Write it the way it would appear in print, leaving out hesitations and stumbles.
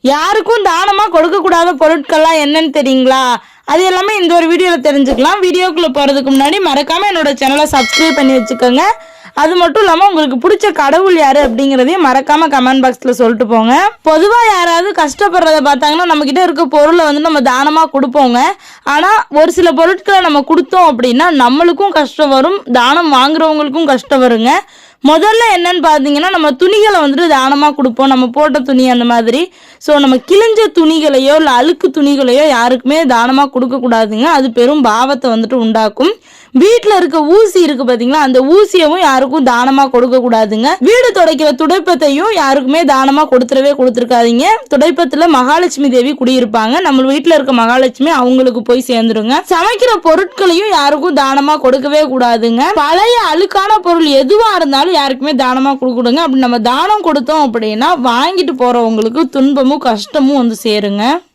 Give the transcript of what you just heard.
யாருக்கும் தானமா கொடுக்க கூடாத பொருட்கள்லாம் என்னன்னு தெரியுங்களா? அது எல்லாமே இந்த ஒரு வீடியோல தெரிஞ்சுக்கலாம். வீடியோக்குள்ள போறதுக்கு முன்னாடி மறக்காம என்னோட சேனலை சப்ஸ்கிரைப் பண்ணி வச்சுக்கோங்க. அது மட்டும் இல்லாமல் உங்களுக்கு பிடிச்ச கடவுள் யாரு அப்படிங்கிறதையும் மறக்காம கமெண்ட் பாக்ஸில் சொல்லிட்டு போங்க. பொதுவாக யாராவது கஷ்டப்படுறத பார்த்தாங்கன்னா நம்மக்கிட்ட இருக்க பொருளை வந்து நம்ம தானமாக கொடுப்போங்க. ஆனால் ஒரு சில பொருட்களை நம்ம கொடுத்தோம் அப்படின்னா நம்மளுக்கும் கஷ்டம் வரும், தானம் வாங்குறவங்களுக்கும் கஷ்டம் வருங்க. முதல்ல என்னன்னு பார்த்தீங்கன்னா நம்ம துணிகளை வந்துட்டு தானமாக கொடுப்போம், நம்ம போட்ட துணி அந்த மாதிரி. ஸோ நம்ம கிழிஞ்ச துணிகளையோ இல்லை அழுக்கு துணிகளையோ யாருக்குமே தானமாக கொடுக்கக்கூடாதுங்க. அது பெரும் பாவத்தை வந்துட்டு உண்டாக்கும். வீட்டில் இருக்க ஊசி இருக்கு பார்த்தீங்களா, அந்த ஊசியவும் யாருக்கும் தானமாக கொடுக்கக்கூடாதுங்க. வீடு துடைக்கிற துடைப்பத்தையும் யாருக்குமே தானமாக கொடுத்துருக்காதீங்க. துடைப்பத்தில் மகாலட்சுமி தேவி குடியிருப்பாங்க. நம்ம வீட்டில் இருக்க மகாலட்சுமி அவங்களுக்கு போய் சேர்ந்துருங்க. சமைக்கிற பொருட்களையும் யாருக்கும் தானமாக கொடுக்கவே கூடாதுங்க. பழைய அழுக்கான பொருள் எதுவாக இருந்தாலும் யாருக்குமே தானமாக கொடுக்கக்கூடாதுங்க. அப்படி நம்ம தானம் கொடுத்தோம் அப்படின்னா வாங்கிட்டு போறவங்களுக்கு துன்பமும் கஷ்டமும் வந்து சேருங்க.